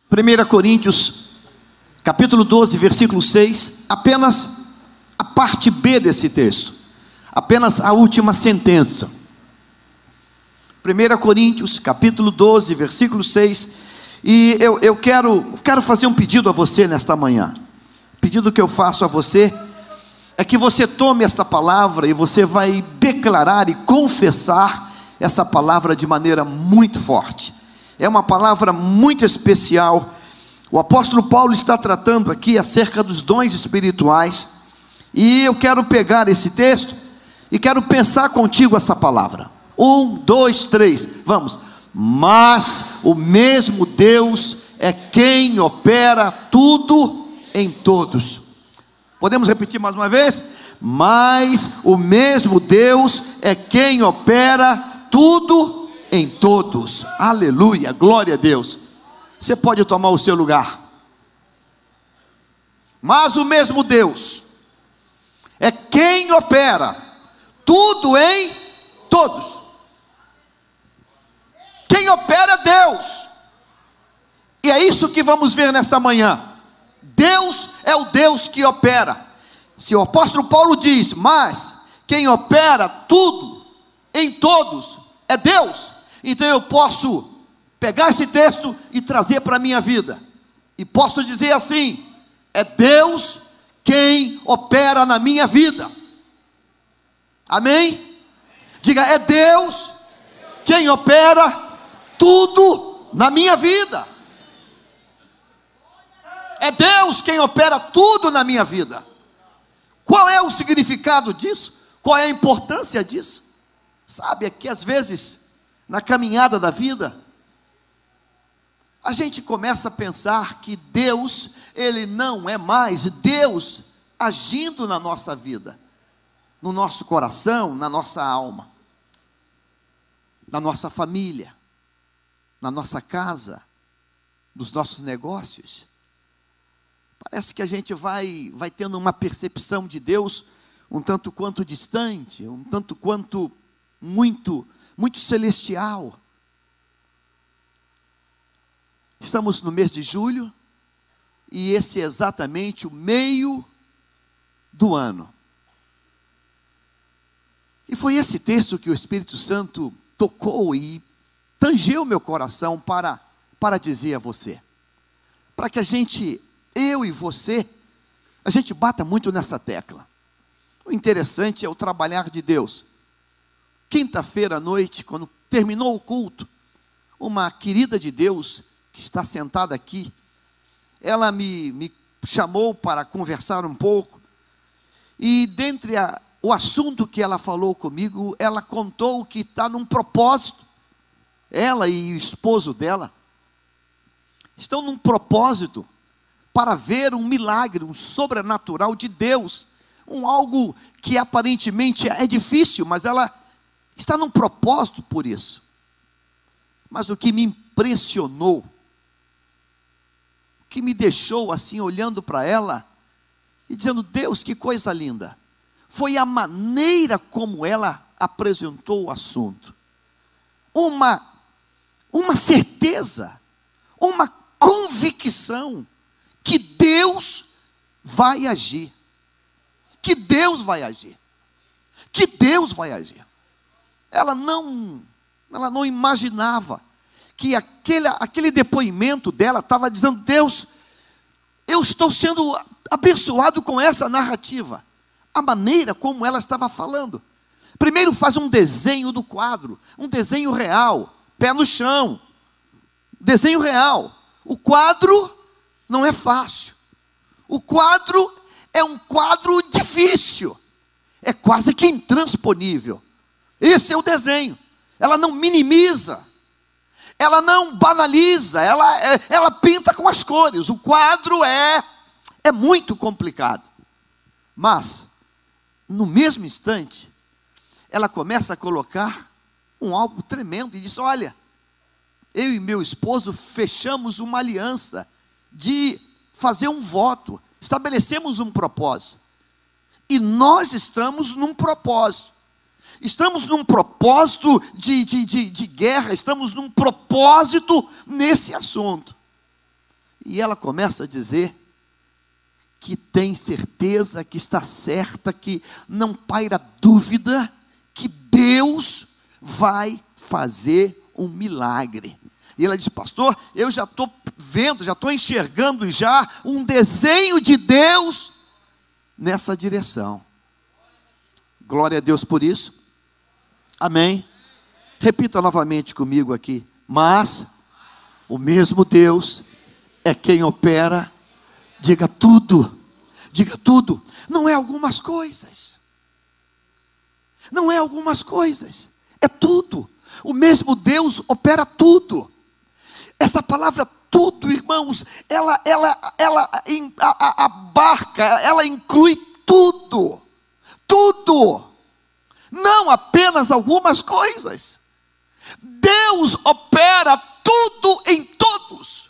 1 Coríntios, capítulo 12, versículo 6, apenas a parte B desse texto, apenas a última sentença. 1 Coríntios, capítulo 12, versículo 6, e eu quero fazer um pedido a você nesta manhã. O pedido que eu faço a você é que você tome esta palavra e você vai declarar e confessar essa palavra de maneira muito forte. É uma palavra muito especial. O apóstolo Paulo está tratando aqui acerca dos dons espirituais, e eu quero pegar esse texto e quero pensar contigo essa palavra. 1, 2, 3, vamos. Mas o mesmo Deus é quem opera tudo em todos. Podemos repetir mais uma vez? Mas o mesmo Deus é quem opera tudo em todos. Aleluia, glória a Deus. Você pode tomar o seu lugar. Mas o mesmo Deus é quem opera tudo em todos. Quem opera é Deus. E é isso que vamos ver nesta manhã. Deus é o Deus que opera. Se o apóstolo Paulo diz, mas quem opera tudo em todos é Deus, então eu posso pegar esse texto e trazer para a minha vida, e posso dizer assim: é Deus quem opera na minha vida. Amém? Diga, é Deus quem opera tudo na minha vida. É Deus quem opera tudo na minha vida. Qual é o significado disso? Qual é a importância disso? Sabe, é que às vezes, na caminhada da vida, a gente começa a pensar que Deus, Ele não é mais Deus agindo na nossa vida, no nosso coração, na nossa alma, na nossa família, na nossa casa, nos nossos negócios. Parece que a gente vai tendo uma percepção de Deus um tanto quanto distante, um tanto quanto muito celestial. Estamos no mês de julho, e esse é exatamente o meio do ano. E foi esse texto que o Espírito Santo tocou e tangeu meu coração para dizer a você, para que a gente, eu e você, a gente bata muito nessa tecla. O interessante é o trabalhar de Deus. Quinta-feira à noite, quando terminou o culto, uma querida de Deus, que está sentada aqui, ela me chamou para conversar um pouco, e dentre o assunto que ela falou comigo, ela contou que está num propósito. Ela e o esposo dela estão num propósito para ver um milagre, um sobrenatural de Deus, algo que aparentemente é difícil, mas ela está num propósito por isso. Mas o que me impressionou, o que me deixou assim olhando para ela e dizendo, Deus, que coisa linda, foi a maneira como ela apresentou o assunto. Uma certeza, uma convicção que Deus vai agir, que Deus vai agir, que Deus vai agir. Ela não imaginava que aquele depoimento dela estava dizendo, Deus, eu estou sendo abençoado com essa narrativa. A maneira como ela estava falando. Primeiro faz um desenho do quadro, um desenho real, pé no chão, desenho real. O quadro não é fácil, o quadro é um quadro difícil, é quase que intransponível. Esse é o desenho. Ela não minimiza, ela não banaliza, ela pinta com as cores. O quadro é muito complicado, mas no mesmo instante ela começa a colocar algo tremendo e diz, olha, eu e meu esposo fechamos uma aliança de fazer um voto, estabelecemos um propósito, e nós estamos num propósito de guerra, estamos num propósito nesse assunto. E ela começa a dizer que tem certeza, que está certa, que não paira dúvida, que Deus vai fazer um milagre. E ela diz: pastor, eu já estou vendo, já estou enxergando já um desenho de Deus nessa direção. Glória a Deus por isso. Amém. Repita novamente comigo aqui. Mas o mesmo Deus é quem opera. Diga tudo. Diga tudo. Não é algumas coisas. Não é algumas coisas. É tudo. O mesmo Deus opera tudo. Essa palavra tudo, irmãos, ela abarca, ela inclui tudo. Tudo. Não apenas algumas coisas. Deus opera tudo em todos.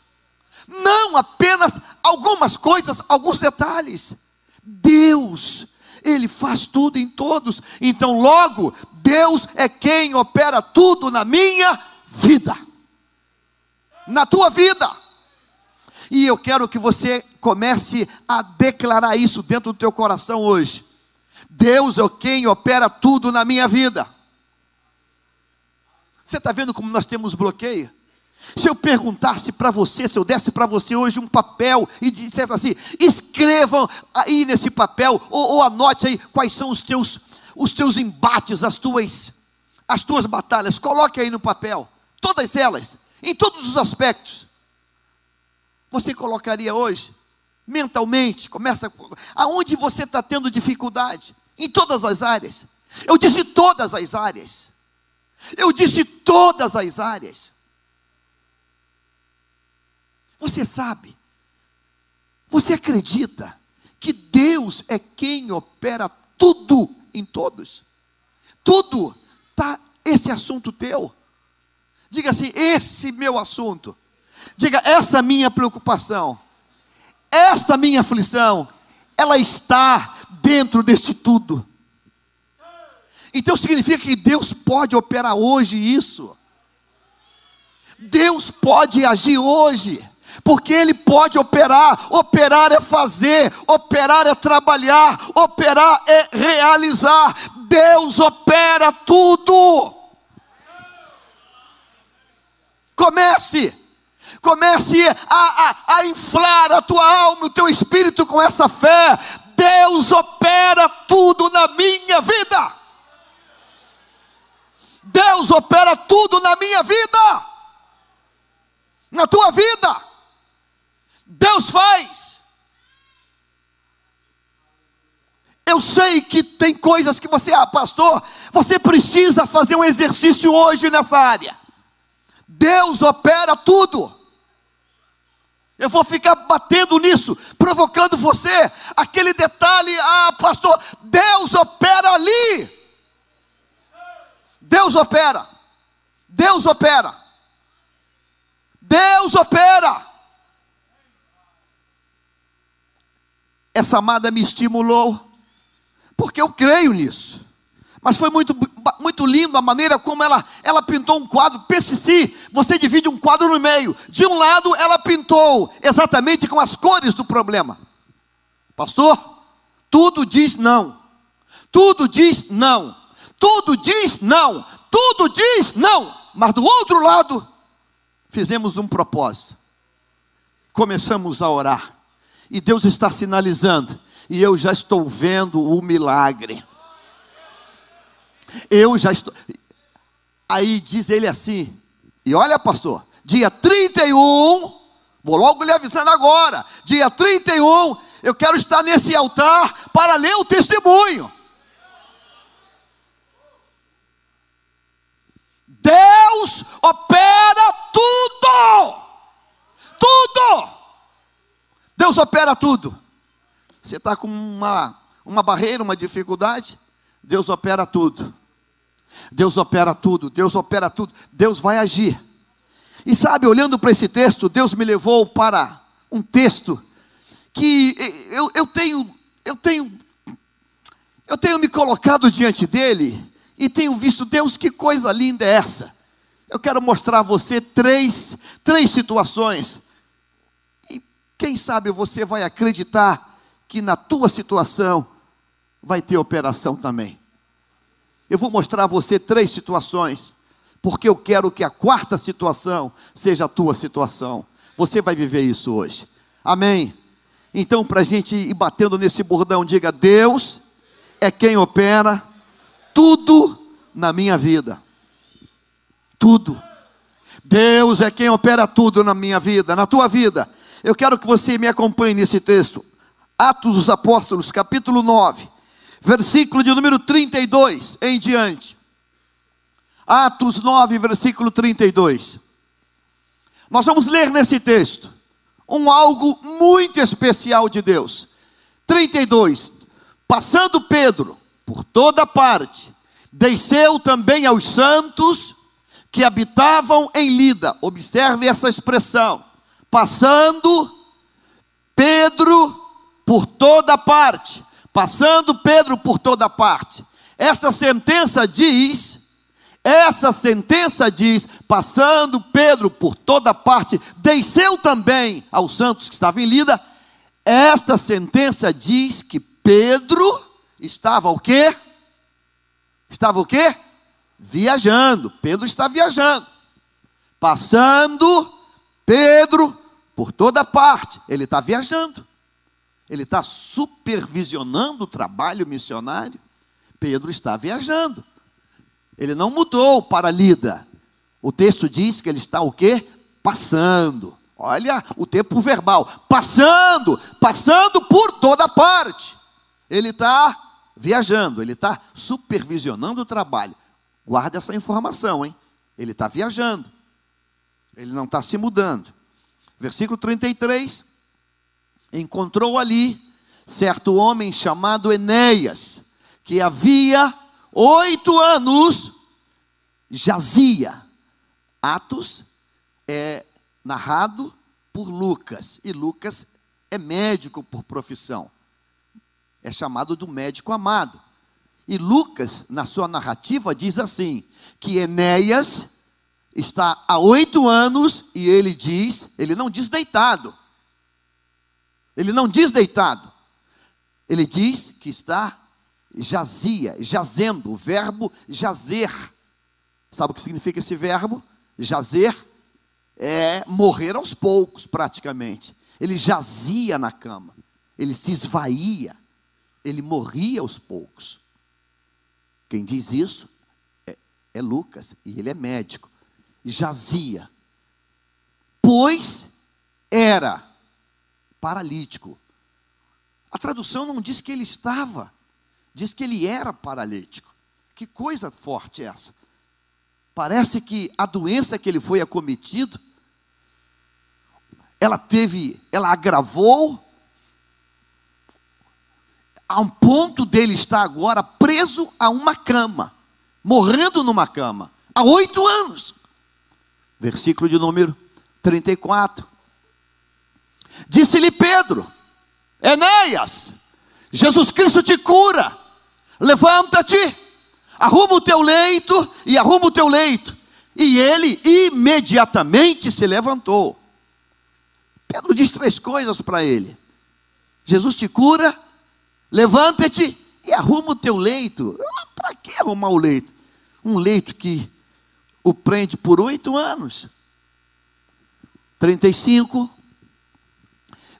Não apenas algumas coisas, alguns detalhes. Deus, Ele faz tudo em todos. Então logo, Deus é quem opera tudo na minha vida, na tua vida. E eu quero que você comece a declarar isso dentro do teu coração hoje. Deus é quem opera tudo na minha vida. Você está vendo como nós temos bloqueio? Se eu perguntasse para você, se eu desse para você hoje um papel e dissesse assim: escrevam aí nesse papel, ou anote aí quais são os teus embates, as tuas batalhas, coloque aí no papel, todas elas, em todos os aspectos. Você colocaria hoje, mentalmente, começa, aonde você está tendo dificuldade? Em todas as áreas. Eu disse todas as áreas. Eu disse todas as áreas. Você sabe, você acredita que Deus é quem opera tudo em todos? Tudo está esse assunto teu. Diga assim: esse meu assunto. Diga: essa minha preocupação, esta minha aflição, ela está dentro deste tudo. Então significa que Deus pode operar hoje isso. Deus pode agir hoje, porque Ele pode operar. Operar é fazer, operar é trabalhar, operar é realizar. Deus opera tudo. Comece a inflar a tua alma, o teu espírito com essa fé. Deus opera tudo na minha vida. Deus opera tudo na minha vida, na tua vida. Deus faz. Eu sei que tem coisas que você, pastor, você precisa fazer um exercício hoje nessa área. Deus opera tudo. Eu vou ficar batendo nisso, provocando você, aquele detalhe: pastor, Deus opera ali. Deus opera. Deus opera. Deus opera. Essa amada me estimulou, porque eu creio nisso. Mas foi muito lindo a maneira como ela pintou um quadro. Pense se você divide um quadro no meio. De um lado ela pintou exatamente com as cores do problema. Pastor, tudo diz não. Tudo diz não. Tudo diz não. Tudo diz não. Mas do outro lado, fizemos um propósito. Começamos a orar. E Deus está sinalizando. E eu já estou vendo o milagre. Eu já estou. Aí diz ele assim: e olha, pastor, dia 31, vou logo lhe avisando agora, dia 31, eu quero estar nesse altar para ler o testemunho. Deus opera tudo. Tudo. Deus opera tudo. Você está com uma barreira, uma dificuldade? Deus opera tudo. Deus opera tudo. Deus opera tudo. Deus vai agir. E sabe, olhando para esse texto, Deus me levou para um texto que eu tenho me colocado diante dele e tenho visto: Deus, que coisa linda é essa? Eu quero mostrar a você três situações. E Quem sabe você vai acreditar que na tua situação vai ter operação também. Eu vou mostrar a você 3 situações, porque eu quero que a 4ª situação seja a tua situação. Você vai viver isso hoje. Amém? Então, para a gente ir batendo nesse bordão, diga: Deus é quem opera tudo na minha vida. Tudo. Deus é quem opera tudo na minha vida, na tua vida. Eu quero que você me acompanhe nesse texto. Atos dos Apóstolos, capítulo 9, versículo de número 32 em diante. Atos 9, versículo 32. Nós vamos ler nesse texto algo muito especial de Deus. 32. Passando Pedro por toda parte, desceu também aos santos que habitavam em Lida. Observe essa expressão. Passando Pedro por toda parte. Passando Pedro por toda parte. Essa sentença diz, passando Pedro por toda parte, desceu também aos santos que estavam em Lida. Esta sentença diz que Pedro estava o quê? Estava o quê? Viajando. Pedro está viajando. Passando Pedro por toda parte. Ele está viajando. Ele está supervisionando o trabalho missionário. Pedro está viajando. Ele não mudou para Lida. O texto diz que ele está o quê? Passando. Olha o tempo verbal. Passando por toda parte. Ele está viajando, ele está supervisionando o trabalho. Guarda essa informação, hein? Ele está viajando. Ele não está se mudando. Versículo 33. Encontrou ali certo homem chamado Enéas, que havia 8 anos jazia. Atos é narrado por Lucas, e Lucas é médico por profissão, é chamado do médico amado. E Lucas, na sua narrativa, diz assim, que Enéas está há 8 anos, e ele diz, ele não diz deitado, ele diz que está jazendo, o verbo jazer. Sabe o que significa esse verbo? Jazer é morrer aos poucos, praticamente. Ele jazia na cama, ele se esvaía, ele morria aos poucos. Quem diz isso é Lucas, e ele é médico. Jazia, pois era paralítico. A tradução não diz que ele estava, diz que ele era paralítico. Que coisa forte essa. Parece que a doença que ele foi acometido, ela agravou, a um ponto dele estar agora preso a uma cama, morrendo numa cama, há 8 anos. Versículo de número 34. Disse-lhe Pedro: Enéas, Jesus Cristo te cura, levanta-te, arruma o teu leito. E ele imediatamente se levantou. Pedro diz 3 coisas para ele: Jesus te cura, levanta-te e arruma o teu leito. Para que arrumar o leito? Um leito que o prende por 8 anos. 35.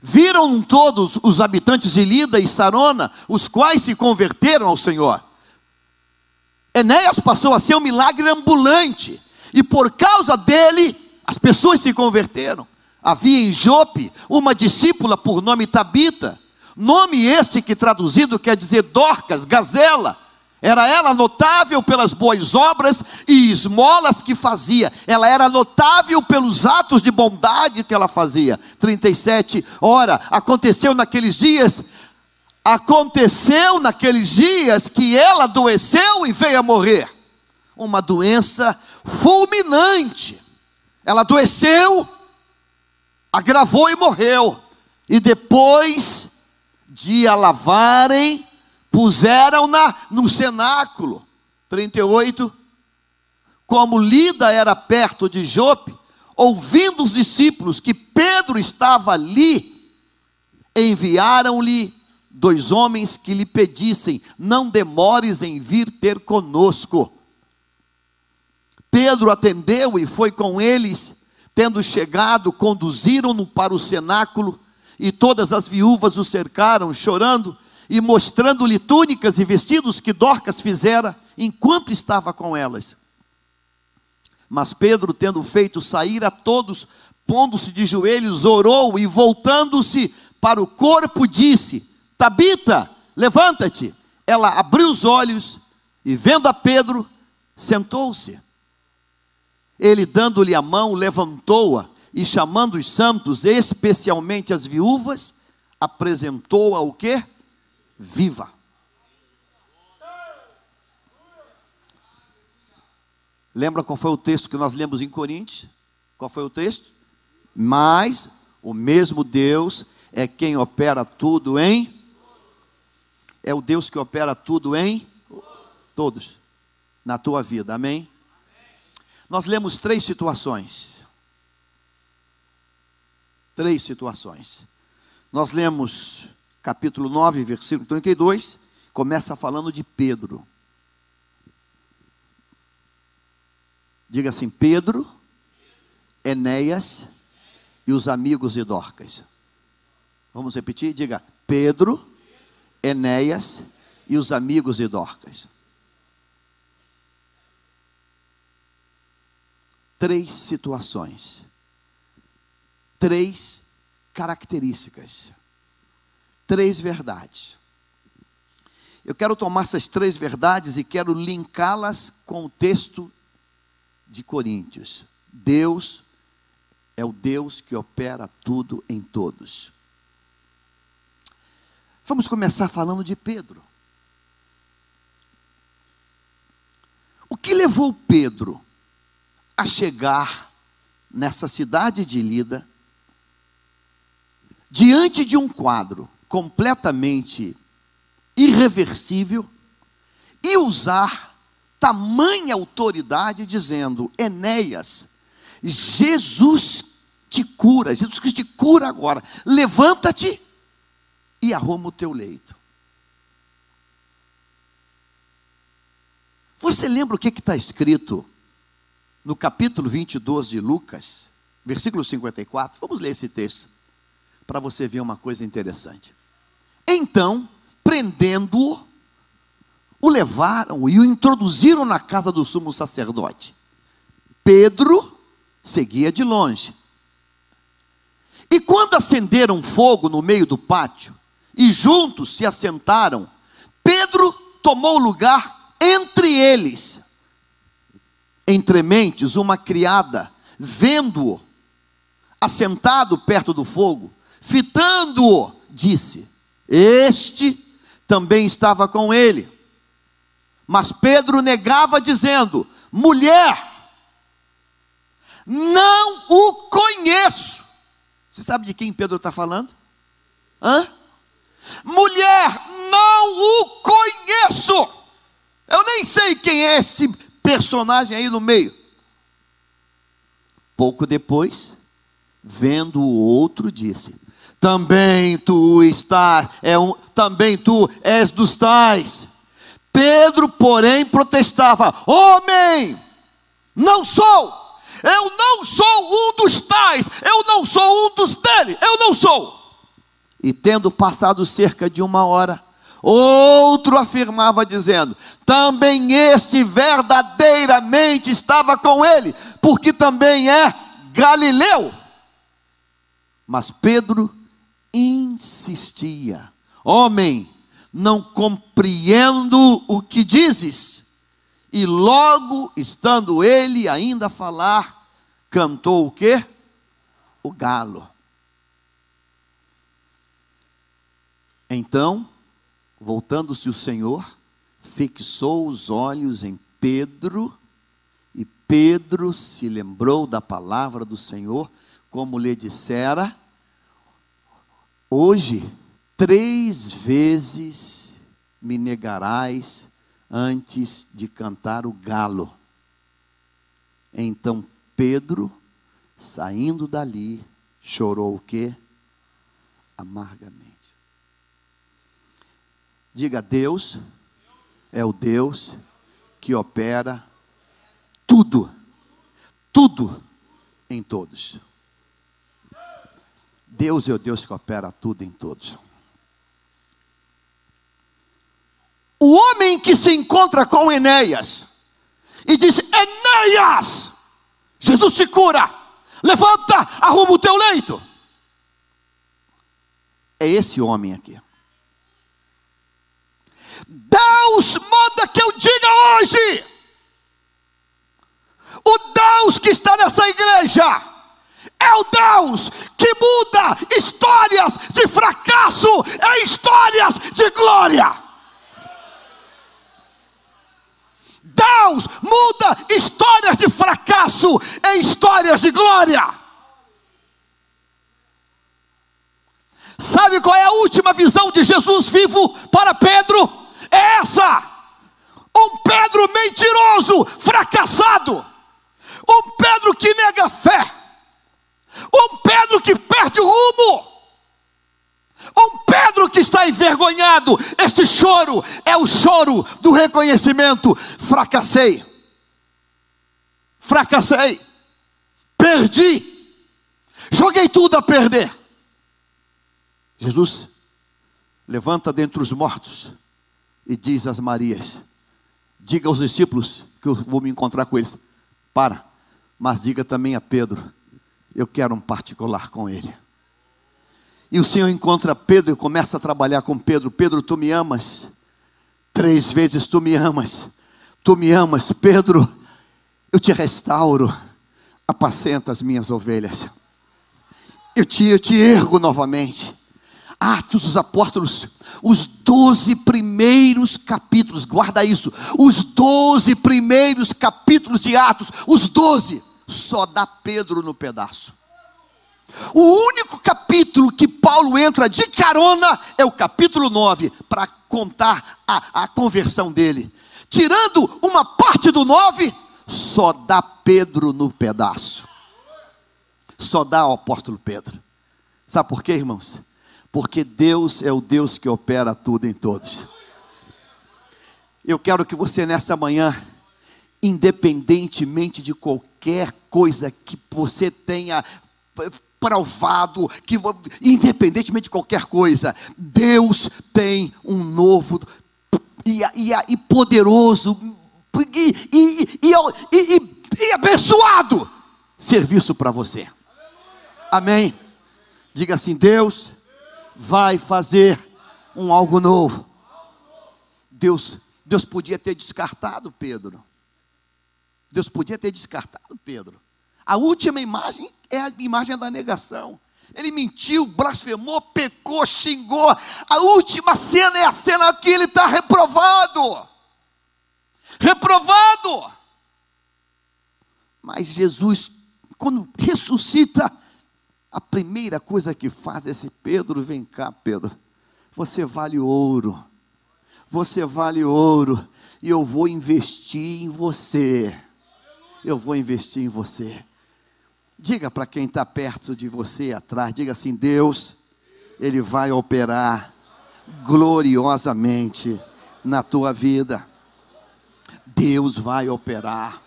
Viram todos os habitantes de Lida e Sarona, os quais se converteram ao Senhor. Enéas passou a ser um milagre ambulante, e por causa dele, as pessoas se converteram. Havia em Jope uma discípula por nome Tabita, nome este que traduzido quer dizer Dorcas, gazela. Era ela notável pelas boas obras e esmolas que fazia. Ela era notável pelos atos de bondade que ela fazia. 37. Ora, aconteceu naqueles dias que ela adoeceu e veio a morrer. Uma doença fulminante. Ela adoeceu, agravou e morreu. E depois de a lavarem, puseram-na no cenáculo. 38. Como Lida era perto de Jope, ouvindo os discípulos que Pedro estava ali, enviaram-lhe 2 homens que lhe pedissem: não demores em vir ter conosco. Pedro atendeu e foi com eles. Tendo chegado, conduziram-no para o cenáculo, e todas as viúvas o cercaram, chorando, e mostrando-lhe túnicas e vestidos que Dorcas fizera, enquanto estava com elas. Mas Pedro, tendo feito sair a todos, pondo-se de joelhos, orou, e voltando-se para o corpo, disse: Tabita, levanta-te. Ela abriu os olhos, e vendo a Pedro, sentou-se. Ele, dando-lhe a mão, levantou-a, e chamando os santos, especialmente as viúvas, apresentou-a o quê? Viva. Lembra qual foi o texto que nós lemos em Coríntios? Qual foi o texto? Mas o mesmo Deus é quem opera tudo em... É o Deus que opera tudo em... Todos. Na tua vida, amém? Nós lemos 3 situações. 3 situações. Nós lemos capítulo 9, versículo 32, começa falando de Pedro. Diga assim: Pedro, Enéas e os amigos de Dorcas. Vamos repetir? Diga: Pedro, Enéas e os amigos de Dorcas. 3 situações, 3 características, 3 verdades. Eu quero tomar essas 3 verdades e quero linká-las com o texto de Coríntios. Deus é o Deus que opera tudo em todos. Vamos começar falando de Pedro. O que levou Pedro a chegar nessa cidade de Lida, diante de um quadro completamente irreversível, e usar tamanha autoridade, dizendo: Enéas, Jesus te cura, Jesus Cristo te cura agora, levanta-te e arruma o teu leito. Você lembra o que está escrito no capítulo 22 de Lucas, versículo 54, vamos ler esse texto, para você ver uma coisa interessante. Então, prendendo-o, o levaram e o introduziram na casa do sumo sacerdote. Pedro seguia de longe. E quando acenderam fogo no meio do pátio, e juntos se assentaram, Pedro tomou lugar entre eles. Entre mentes, uma criada, vendo-o assentado perto do fogo, fitando-o, disse: este também estava com ele. Mas Pedro negava, dizendo: mulher, não o conheço. Você sabe de quem Pedro está falando? Mulher, não o conheço. Eu nem sei quem é esse personagem aí no meio. Pouco depois, vendo o outro, disse: também tu és dos tais. Pedro, porém, protestava: homem, não sou. Eu não sou um dos tais. Eu não sou um dos dele. Eu não sou. E tendo passado cerca de 1 hora, outro afirmava, dizendo: também este verdadeiramente estava com ele, porque também é galileu. Mas Pedro insistia: homem, não compreendo o que dizes. E logo, estando ele ainda a falar, cantou o quê? O galo. Então, voltando-se o Senhor, fixou os olhos em Pedro, e Pedro se lembrou da palavra do Senhor, como lhe dissera: hoje 3 vezes me negarás antes de cantar o galo. Então Pedro, saindo dali, chorou o quê? amargamente. Diga: Deus é o Deus que opera tudo em todos. Deus é o Deus que opera tudo em todos. O homem que se encontra com Enéas e diz: Enéas, Jesus te cura, levanta, arruma o teu leito. É esse homem aqui. Deus manda que eu diga hoje: o Deus que está nessa igreja é o Deus que muda histórias de fracasso em histórias de glória. Deus muda histórias de fracasso em histórias de glória. Sabe qual é a última visão de Jesus vivo para Pedro? É essa: um Pedro mentiroso, fracassado, um Pedro que nega fé, um Pedro que perde o rumo, um Pedro que está envergonhado. Este choro é o choro do reconhecimento. Fracassei, perdi, joguei tudo a perder. Jesus levanta dentre os mortos e diz às Marias: diga aos discípulos que eu vou me encontrar com eles. Mas diga também a Pedro, eu quero um particular com ele. E o Senhor encontra Pedro e começa a trabalhar com Pedro. Pedro, tu me amas? 3 vezes tu me amas. Tu me amas, Pedro, eu te restauro, apacenta as minhas ovelhas. Eu te ergo novamente. Atos dos Apóstolos, os 12 primeiros capítulos, guarda isso, os 12 primeiros capítulos de Atos, os 12, só dá Pedro no pedaço. O único capítulo que Paulo entra de carona é o capítulo 9, para contar a conversão dele. Tirando uma parte do 9, só dá Pedro no pedaço. Só dá ao apóstolo Pedro. Sabe por quê, irmãos? Porque Deus é o Deus que opera tudo em todos. Eu quero que você nessa manhã, independentemente de qualquer coisa que você tenha provado, independentemente de qualquer coisa, Deus tem um novo e poderoso e abençoado serviço para você. Amém? Diga assim: Deus vai fazer algo novo. Deus podia ter descartado Pedro. Deus podia ter descartado Pedro. A última imagem é a imagem da negação. Ele mentiu, blasfemou, pecou, xingou. A última cena é a cena que ele está reprovado. Reprovado. Mas Jesus, quando ressuscita, a primeira coisa que faz é esse: Pedro, vem cá, Pedro, você vale ouro, e eu vou investir em você, Diga para quem está perto de você, atrás, diga assim: Deus, Ele vai operar gloriosamente na tua vida. Deus vai operar.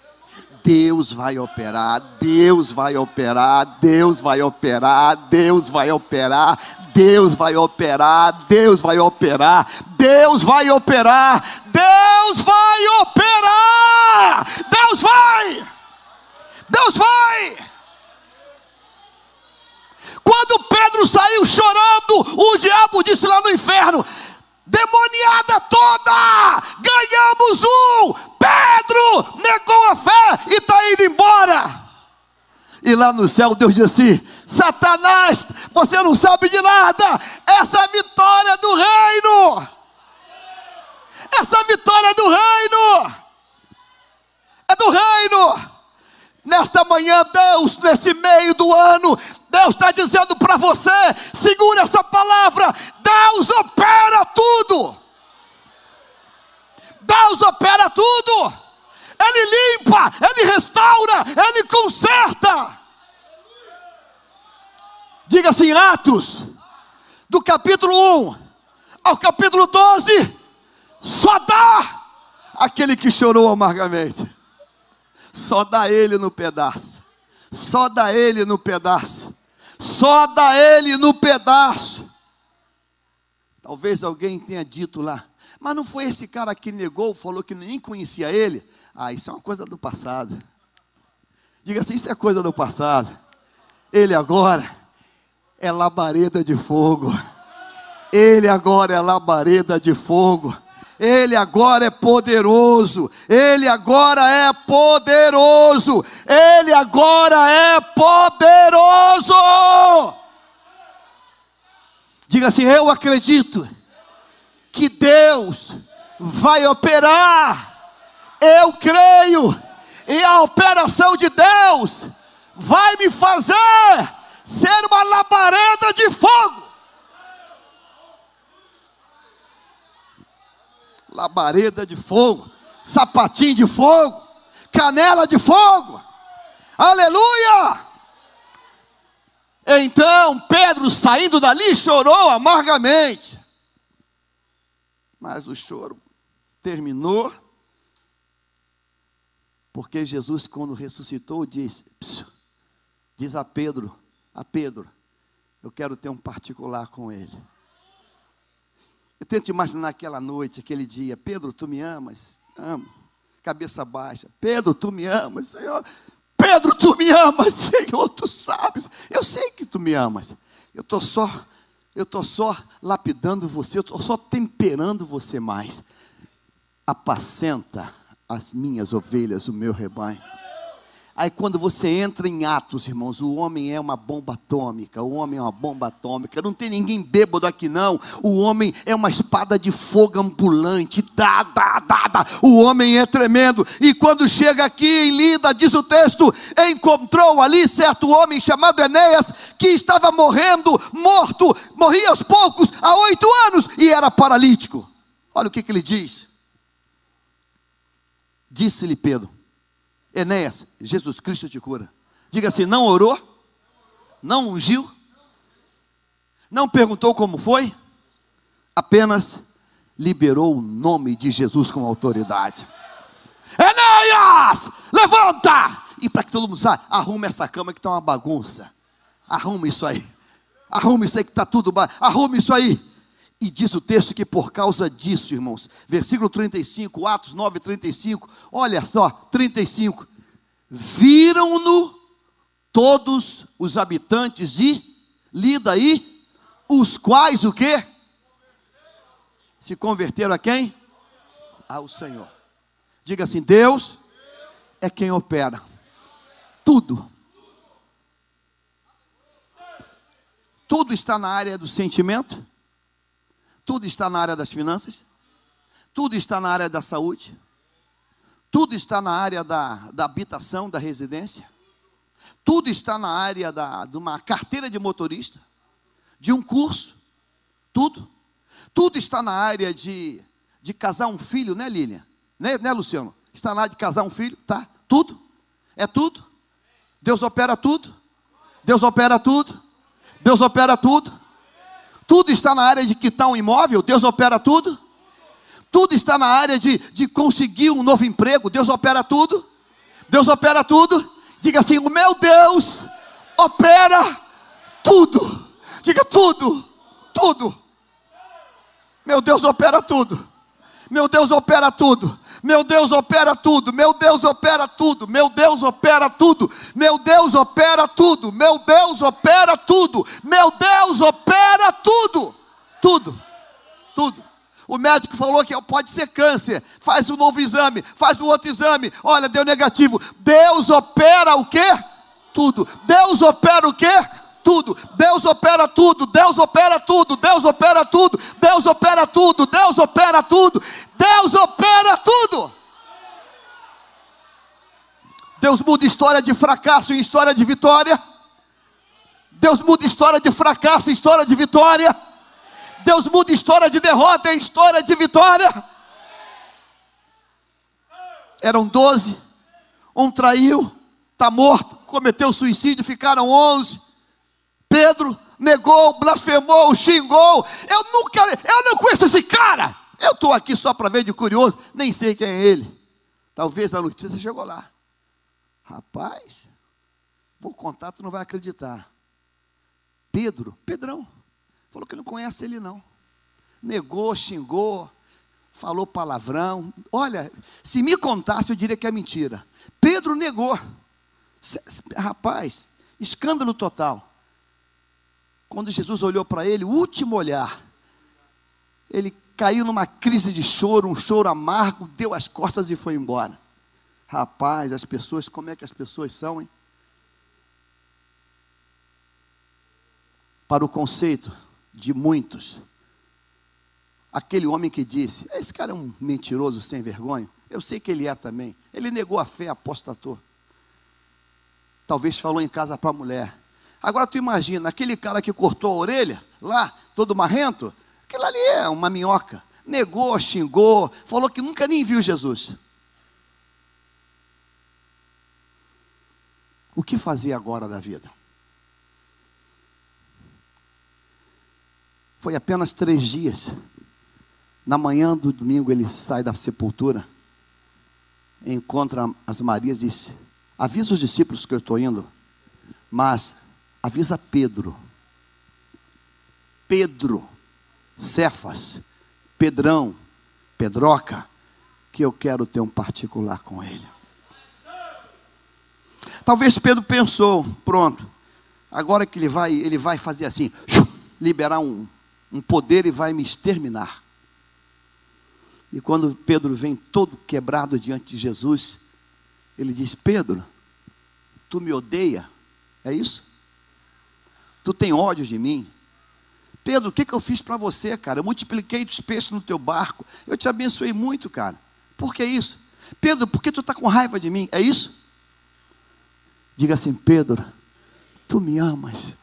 Deus vai operar, Deus vai operar, Deus vai operar, Deus vai operar, Deus vai operar, Deus vai operar, Deus vai operar, Deus vai operar, Deus vai, Deus vai. Quando Pedro saiu chorando, o diabo disse lá no inferno: demoniada toda, ganhamos um. Pedro negou a fé e está indo embora. E lá no céu Deus disse assim: Satanás, você não sabe de nada. Essa é a vitória do reino. Essa é a vitória do reino. É do reino. Nesta manhã, Deus, nesse meio do ano, Deus está dizendo para você: segura essa palavra. Deus opera tudo. Deus opera tudo. Ele limpa, Ele restaura, Ele conserta. Diga assim: Atos do capítulo 1 ao capítulo 12, só dá aquele que chorou amargamente. Só dá ele no pedaço. Só dá ele no pedaço. Só dá ele no pedaço. Talvez alguém tenha dito lá, mas não foi esse cara que negou, falou que nem conhecia ele? Ah, isso é uma coisa do passado. Diga assim, isso é coisa do passado. Ele agora é labareda de fogo. Ele agora é labareda de fogo. Ele agora é poderoso. Ele agora é poderoso. Ele agora é poderoso. Diga assim, eu acredito que Deus vai operar. Eu creio. E a operação de Deus vai me fazer ser uma labareda de fogo. Labareda de fogo, sapatinho de fogo, canela de fogo. Aleluia! Então Pedro, saindo dali, chorou amargamente. Mas o choro terminou, porque Jesus, quando ressuscitou, diz a Pedro, eu quero ter um particular com ele. Eu tento imaginar aquela noite, aquele dia. Pedro, tu me amas? Amo. Cabeça baixa. Pedro, tu me amas, Senhor? Pedro, tu me amas, Senhor, tu sabes. Eu sei que tu me amas. Eu estou só lapidando você, eu estou só temperando você mais. Apacenta as minhas ovelhas, o meu rebanho. Aí quando você entra em Atos, irmãos, o homem é uma bomba atômica. O homem é uma bomba atômica. Não tem ninguém bêbado aqui não. O homem é uma espada de fogo ambulante. O homem é tremendo. E quando chega aqui em Lida, diz o texto, encontrou ali certo homem chamado Enéas, que estava morto, morria aos poucos, há 8 anos, e era paralítico. Olha o que ele diz. Disse-lhe Pedro, Enéas, Jesus Cristo te cura. Diga assim, não orou, não ungiu, não perguntou como foi, apenas liberou o nome de Jesus com autoridade. Enéas, levanta! E para que todo mundo saiba, arruma essa cama que está uma bagunça. Arruma isso aí que está tudo, arruma isso aí. E diz o texto que por causa disso, irmãos, versículo 35, Atos 9, 35, olha só, 35, viram-no todos os habitantes de Lida aí, os quais o quê? Se converteram a quem? Ao Senhor. Diga assim, Deus é quem opera tudo. Tudo está na área do sentimento. Tudo está na área das finanças, tudo está na área da saúde, tudo está na área da habitação, da residência, tudo está na área de uma carteira de motorista, de um curso, tudo está na área de casar um filho, né, Lilian? Né, Luciano? Está na área de casar um filho, tá? Tudo, é tudo. Deus opera tudo, Deus opera tudo, Deus opera tudo. Tudo está na área de quitar um imóvel, Deus opera tudo. Tudo está na área de conseguir um novo emprego, Deus opera tudo. Deus opera tudo. Diga assim, o meu Deus opera tudo. Diga tudo. Meu Deus opera tudo. Meu Deus opera tudo. Meu Deus opera tudo. Meu Deus opera tudo. Meu Deus opera tudo. Meu Deus opera tudo. Meu Deus opera tudo. Meu Deus opera tudo. Tudo. O médico falou que pode ser câncer. Faz um novo exame. Faz um outro exame. Olha, deu negativo. Deus opera o quê? Tudo. Deus opera o quê? Tudo. Deus opera tudo. Deus opera tudo. Deus opera tudo. Deus opera tudo. Deus opera tudo. Deus opera tudo. Deus muda história de fracasso em história de vitória. Deus muda história de fracasso em história de vitória. Deus muda história de derrota em história de vitória. Eram 12. Um traiu, está morto, cometeu suicídio, ficaram 11. Pedro negou, blasfemou, xingou. Eu não conheço esse cara. Eu estou aqui só para ver de curioso, nem sei quem é ele. Talvez a notícia chegou lá. Rapaz, vou contar, tu não vai acreditar. Pedrão, falou que não conhece ele não. Negou, xingou, falou palavrão. Olha, se me contasse eu diria que é mentira. Pedro negou. Rapaz, escândalo total. Quando Jesus olhou para ele, o último olhar, ele caiu numa crise de choro, um choro amargo, deu as costas e foi embora. Rapaz, as pessoas, como é que as pessoas são, hein? Para o conceito de muitos, aquele homem que disse, esse cara é um mentiroso sem vergonha, eu sei que ele é também, ele negou a fé, apostatou. Talvez falou em casa para a mulher. Agora tu imagina, aquele cara que cortou a orelha, lá, todo marrento, aquilo ali é uma minhoca. Negou, xingou, falou que nunca nem viu Jesus. O que fazer agora da vida? Foi apenas 3 dias. Na manhã do domingo ele sai da sepultura, encontra as Marias e diz, avisa os discípulos que eu estou indo, mas avisa Pedro, Cefas, Pedrão, Pedroca, que eu quero ter um particular com ele. Talvez Pedro pensou, pronto, agora que ele vai fazer assim, liberar um poder e vai me exterminar. E quando Pedro vem todo quebrado diante de Jesus, ele diz, Pedro, tu me odeia, é isso? Tu tem ódio de mim? Pedro, o que eu fiz para você, cara? Eu multipliquei os peixes no teu barco, eu te abençoei muito, cara. Por que isso? Pedro, por que tu está com raiva de mim? É isso? Diga assim, Pedro, tu me amas.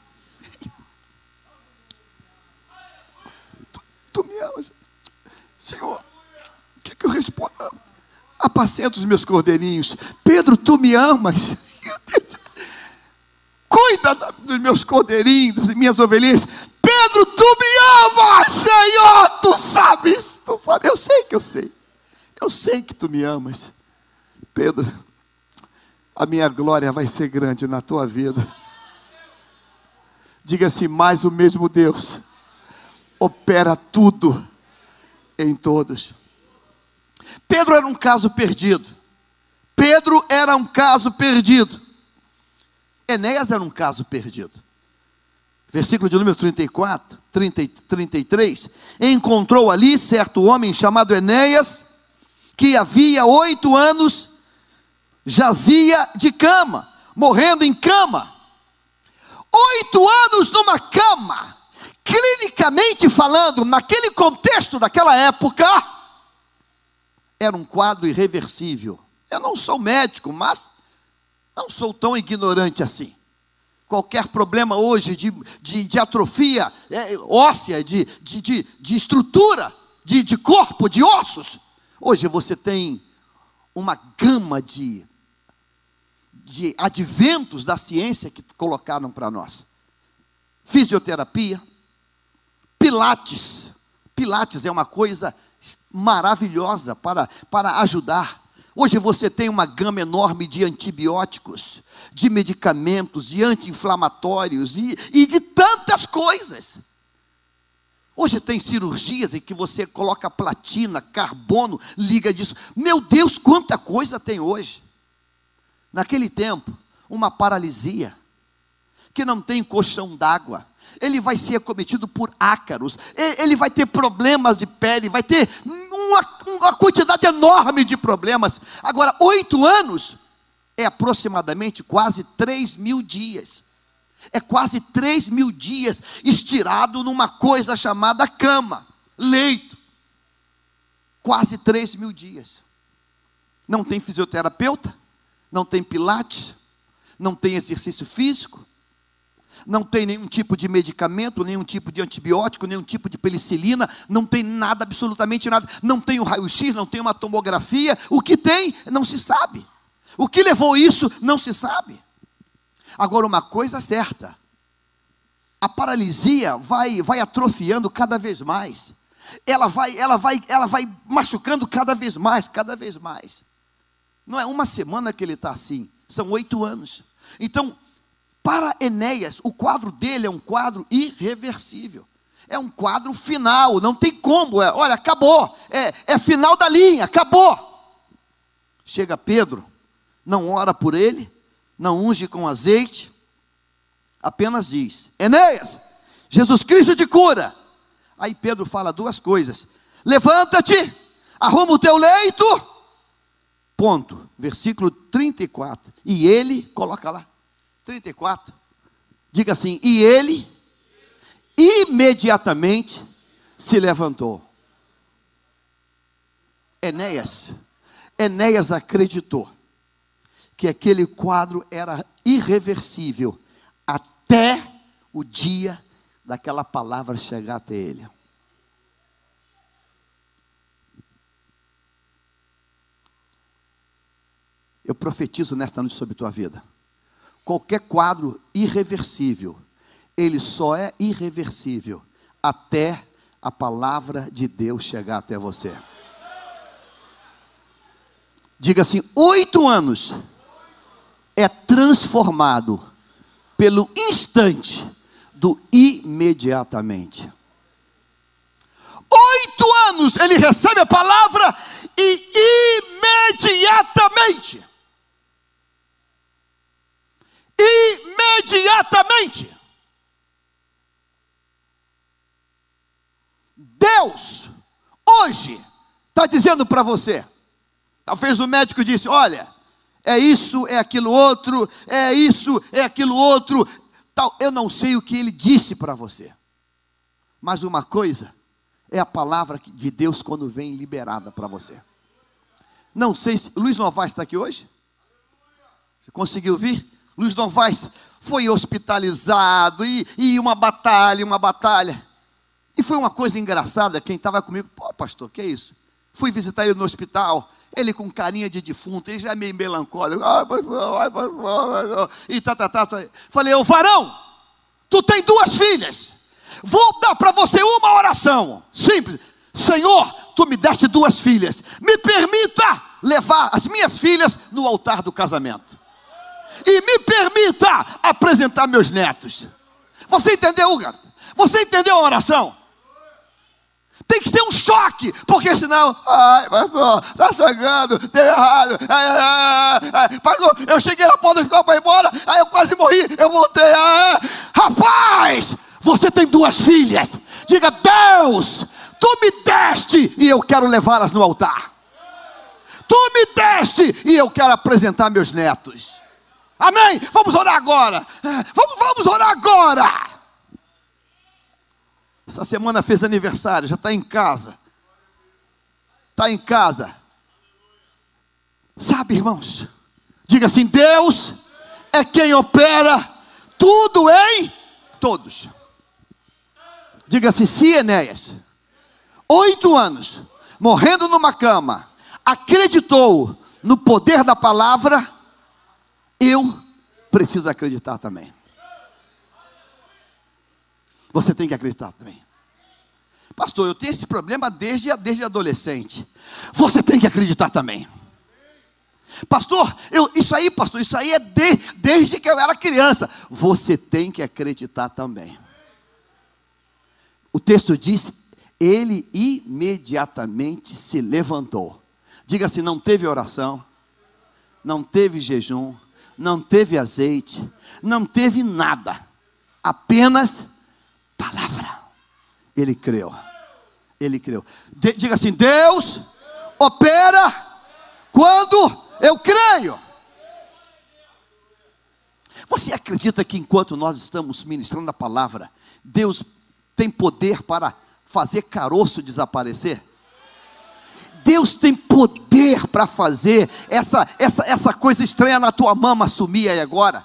Tu me amas. Senhor, o que eu respondo? Apacenta os meus cordeirinhos. Pedro, tu me amas. Cuida dos meus cordeirinhos, das minhas ovelhinhas. Pedro, tu me amas, Senhor, tu sabes. Eu sei que eu sei. Eu sei que tu me amas. Pedro, a minha glória vai ser grande na tua vida. Diga assim, mas o mesmo Deus opera tudo em todos. Pedro era um caso perdido. Pedro era um caso perdido. Enéas era um caso perdido. Versículo de número 34, 33. Encontrou ali certo homem chamado Enéas, que havia 8 anos jazia de cama, morrendo em cama. 8 anos numa cama. Clinicamente falando, naquele contexto daquela época, era um quadro irreversível. Eu não sou médico, mas não sou tão ignorante assim. Qualquer problema hoje de atrofia óssea, de estrutura, de corpo, de ossos, hoje você tem uma gama de adventos da ciência que colocaram para nós. Fisioterapia, Pilates. Pilates é uma coisa maravilhosa para ajudar. Hoje você tem uma gama enorme de antibióticos, de medicamentos, de anti-inflamatórios e de tantas coisas. Hoje tem cirurgias em que você coloca platina, carbono, liga disso. Meu Deus, quanta coisa tem hoje. Naquele tempo, uma paralisia, que não tem colchão d'água, ele vai ser acometido por ácaros, ele vai ter problemas de pele, vai ter uma quantidade enorme de problemas. Agora, 8 anos é aproximadamente quase 3.000 dias. É quase 3.000 dias estirado numa coisa chamada cama, leito. Quase 3.000 dias. Não tem fisioterapeuta, não tem pilates, não tem exercício físico, não tem nenhum tipo de medicamento, nenhum tipo de antibiótico, nenhum tipo de penicilina, não tem nada, absolutamente nada, não tem um raio-x, não tem uma tomografia, o que tem, não se sabe, o que levou isso, não se sabe. Agora uma coisa certa, a paralisia vai atrofiando cada vez mais. Ela vai machucando cada vez mais, cada vez mais. Não é uma semana que ele está assim, são 8 anos. Então, para Enéas, o quadro dele é um quadro irreversível. É um quadro final, não tem como. Olha, acabou. É final da linha, acabou. Chega Pedro, não ora por ele, não unge com azeite, apenas diz: Enéas, Jesus Cristo te cura. Aí Pedro fala 2 coisas: levanta-te, arruma o teu leito, ponto. Versículo 34, e ele, coloca lá, 34, diga assim: e ele imediatamente se levantou. Enéas acreditou que aquele quadro era irreversível até o dia daquela palavra chegar até ele. Eu profetizo nesta noite sobre tua vida. Qualquer quadro irreversível, ele só é irreversível até a palavra de Deus chegar até você. Diga assim: 8 anos é transformado pelo instante do imediatamente. 8 anos ele recebe a palavra e imediatamente. Imediatamente. Deus hoje está dizendo para você. Talvez o médico disse: olha, é isso, é aquilo outro, é isso, é aquilo outro. Tal. Eu não sei o que ele disse para você. Mas uma coisa é a palavra de Deus quando vem liberada para você. Não sei se Luiz Novaes está aqui hoje. Você conseguiu vir? Luiz Novaes foi hospitalizado e uma batalha. E foi uma coisa engraçada. Quem estava comigo: pô, pastor, que é isso? Fui visitar ele no hospital. Ele com carinha de defunto, ele já é meio melancólico. E Falei: ô varão, tu tem 2 filhas. Vou dar para você uma oração simples. Senhor, tu me deste 2 filhas. Me permita levar as minhas filhas no altar do casamento. E me permita apresentar meus netos. Você entendeu, garoto? Você entendeu a oração? Tem que ser um choque, porque senão, ai, pastor, está sangrando, deu errado. Pastor, eu cheguei na porta do hospital para ir embora, aí eu quase morri, eu voltei. Rapaz, você tem 2 filhas. Diga: Deus, tu me deste e eu quero levá-las no altar. Tu me deste e eu quero apresentar meus netos. Amém? Vamos orar agora. Vamos orar agora. Essa semana fez aniversário, já está em casa. Está em casa. Sabe, irmãos? Diga assim: Deus é quem opera tudo em todos. Diga assim: se Enéas, 8 anos, morrendo numa cama, acreditou no poder da palavra, eu preciso acreditar também. Você tem que acreditar também. Pastor, eu tenho esse problema desde adolescente. Você tem que acreditar também. Pastor, isso aí é desde que eu era criança. Você tem que acreditar também. O texto diz: ele imediatamente se levantou. Diga assim: não teve oração, não teve jejum, não teve azeite, não teve nada, apenas palavra. Ele creu. Ele creu. Diga assim: Deus opera quando eu creio. Você acredita que enquanto nós estamos ministrando a palavra, Deus tem poder para fazer caroço desaparecer? Deus tem poder para fazer essa coisa estranha na tua mama sumir aí agora.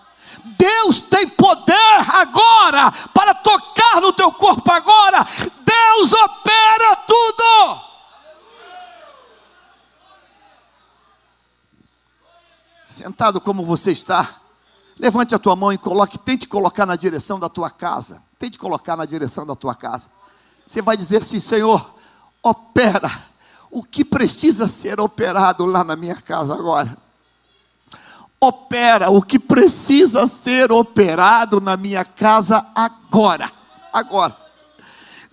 Deus tem poder agora para tocar no teu corpo agora. Deus opera tudo. Sentado como você está, levante a tua mão e tente colocar na direção da tua casa. tente colocar na direção da tua casa. Você vai dizer assim: Senhor, opera o que precisa ser operado lá na minha casa agora. Opera o que precisa ser operado na minha casa agora. Agora.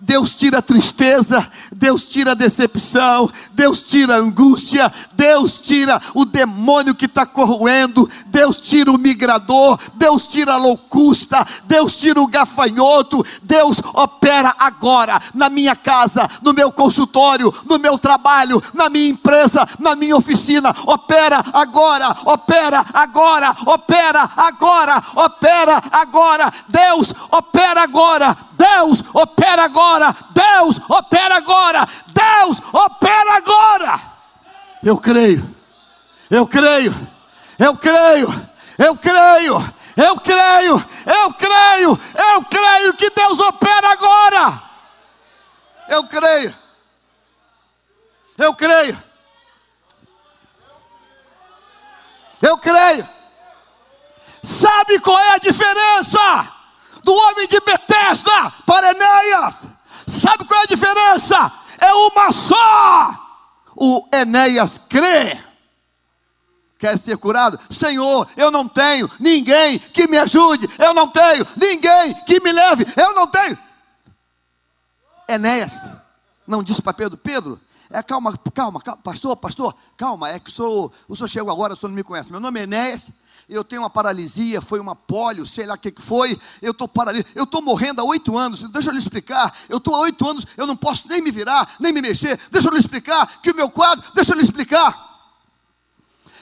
Deus tira a tristeza, Deus tira a decepção, Deus tira a angústia, Deus tira o demônio que está corroendo, Deus tira o migrador, Deus tira a locusta, Deus tira o gafanhoto. Deus opera agora na minha casa, no meu consultório, no meu trabalho, na minha empresa, na minha oficina. Opera agora, opera agora, opera agora, opera agora. Deus opera agora, Deus opera agora. Deus opera agora, Deus opera agora. Eu creio, eu creio, eu creio, eu creio, eu creio, eu creio, eu creio que Deus opera agora. Eu creio, eu creio, eu creio. Sabe qual é a diferença do homem de Betesda para Enéas? Sabe qual é a diferença? É uma só. O Enéas crê. Quer ser curado? Senhor, eu não tenho ninguém que me ajude, eu não tenho ninguém que me leve, eu não tenho. Enéas não disse para Pedro: Pedro, calma, pastor, calma, é que o senhor chegou agora, o senhor não me conhece. Meu nome é Enéas, eu tenho uma paralisia, foi uma pólio, sei lá o que foi, eu estou paralítico, eu estou morrendo há 8 anos, deixa eu lhe explicar, eu estou há 8 anos, eu não posso nem me virar, nem me mexer, deixa eu lhe explicar, que o meu quadro, deixa eu lhe explicar.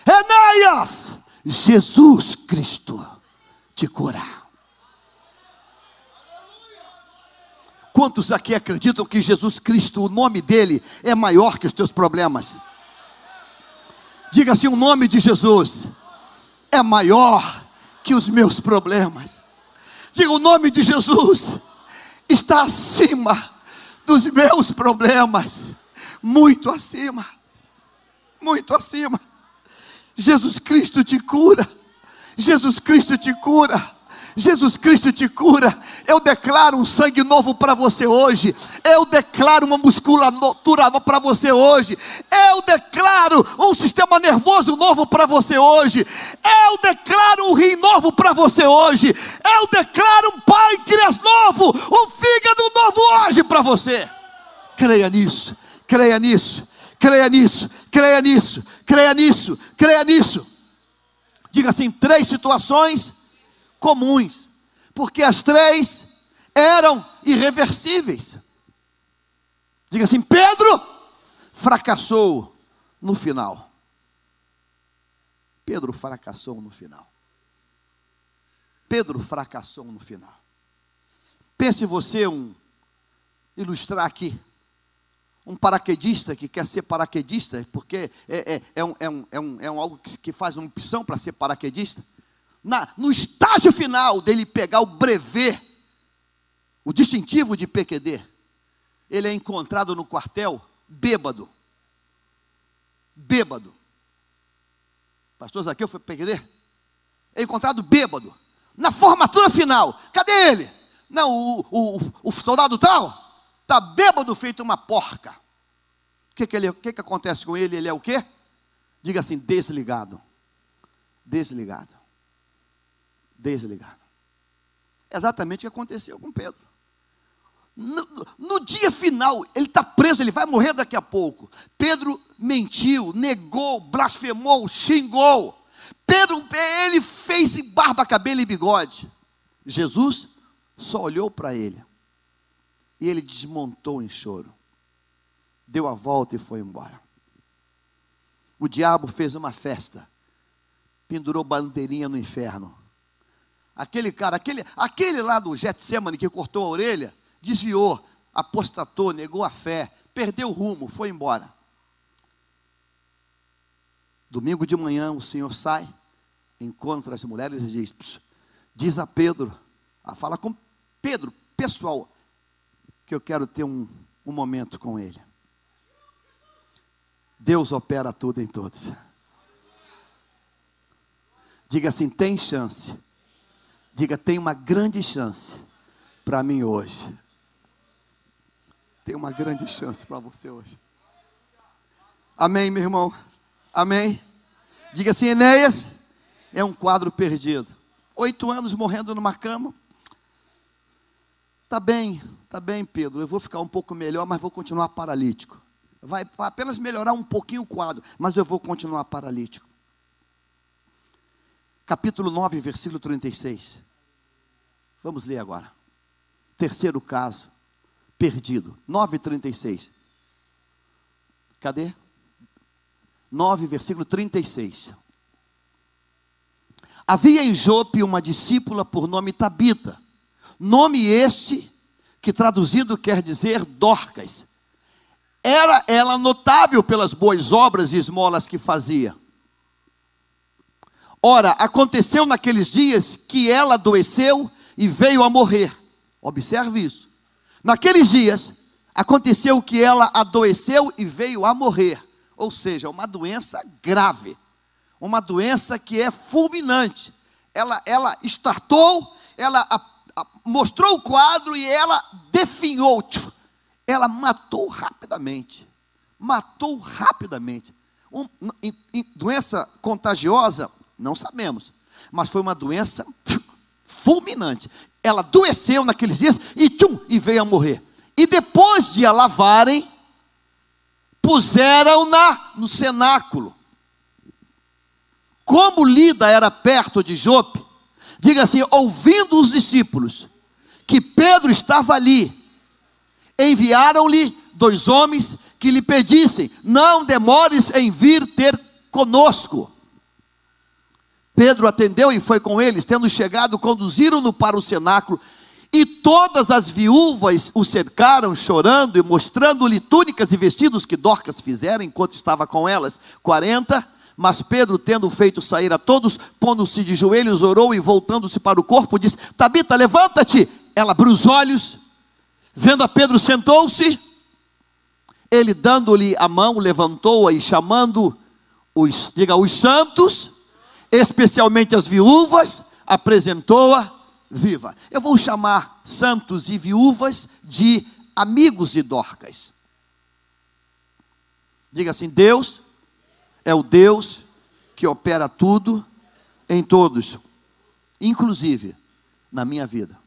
Enéas, Jesus Cristo te cura. Quantos aqui acreditam que Jesus Cristo, o nome dele é maior que os teus problemas? Diga assim: o nome de Jesus é maior que os meus problemas. Diga: o nome de Jesus está acima dos meus problemas, muito acima, muito acima. Jesus Cristo te cura, Jesus Cristo te cura, Jesus Cristo te cura. Eu declaro um sangue novo para você hoje, eu declaro uma musculatura para você hoje, eu declaro um sistema nervoso novo para você hoje, eu declaro um rim novo para você hoje, eu declaro um pâncreas novo, um fígado novo hoje para você. Creia nisso, creia nisso, creia nisso, creia nisso, creia nisso, creia nisso. Diga assim: 3 situações comuns, porque as 3 eram irreversíveis. Diga assim: Pedro fracassou no final. Pedro fracassou no final. Pedro fracassou no final. Pense você ilustrar aqui um paraquedista que quer ser paraquedista, porque é algo que faz uma opção para ser paraquedista. No estágio final dele pegar o brevet, o distintivo de PQD, ele é encontrado no quartel bêbado. Bêbado. Pastor Zaqueu foi PQD? É encontrado bêbado. Na formatura final, cadê ele? Não, o soldado tal está bêbado feito uma porca. O que acontece com ele? Ele é o quê? Diga assim: desligado. Desligado. Desligado. Exatamente o que aconteceu com Pedro. No dia final, ele está preso, ele vai morrer daqui a pouco. Pedro mentiu, negou, blasfemou, xingou. Pedro, ele fez barba, cabelo e bigode. Jesus só olhou para ele. E ele desmontou em choro. Deu a volta e foi embora. O diabo fez uma festa. Pendurou bandeirinha no inferno. Aquele cara, aquele lá do Getsemane que cortou a orelha, desviou, apostatou, negou a fé, perdeu o rumo, foi embora. Domingo de manhã o Senhor sai, encontra as mulheres e diz a Pedro, fala com Pedro, pessoal, que eu quero ter um momento com ele. Deus opera tudo em todos. Diga assim: tem chance. Diga: tem uma grande chance para mim hoje. Tem uma grande chance para você hoje. Amém, meu irmão? Amém? Diga assim: Enéas é um quadro perdido. 8 anos morrendo numa cama. Tá bem, Pedro, eu vou ficar um pouco melhor, mas vou continuar paralítico. Vai apenas melhorar um pouquinho o quadro, mas eu vou continuar paralítico. Capítulo 9, versículo 36. Vamos ler agora. Terceiro caso, perdido. 9:36. Cadê? 9, versículo 36. Havia em Jope uma discípula por nome Tabita. Nome este que traduzido quer dizer Dorcas. Era ela notável pelas boas obras e esmolas que fazia. Ora, aconteceu naqueles dias que ela adoeceu e veio a morrer. Observe isso. Naqueles dias, aconteceu que ela adoeceu e veio a morrer. Ou seja, uma doença grave. Uma doença que é fulminante. Ela startou, ela mostrou o quadro e ela definhou. Ela matou rapidamente. Doença contagiosa? Não sabemos. Mas foi uma doença fulminante. Ela adoeceu naqueles dias e veio a morrer. E depois de a lavarem, puseram-na no cenáculo. Como Lida era perto de Jope, diga assim, ouvindo os discípulos que Pedro estava ali, enviaram-lhe 2 homens que lhe pedissem: não demores em vir ter conosco. Pedro atendeu e foi com eles. Tendo chegado, conduziram-no para o cenáculo, e todas as viúvas o cercaram, chorando e mostrando-lhe túnicas e vestidos que Dorcas fizera enquanto estava com elas. 40. Mas Pedro, tendo feito sair a todos, pondo-se de joelhos, orou e voltando-se para o corpo, disse: Tabita, levanta-te. Ela abriu os olhos, vendo a Pedro, sentou-se. Ele, dando-lhe a mão, levantou-a e chamando os santos, especialmente as viúvas, apresentou-a viva. Eu vou chamar santos e viúvas de amigos de Dorcas. Diga assim: Deus é o Deus que opera tudo em todos, inclusive na minha vida.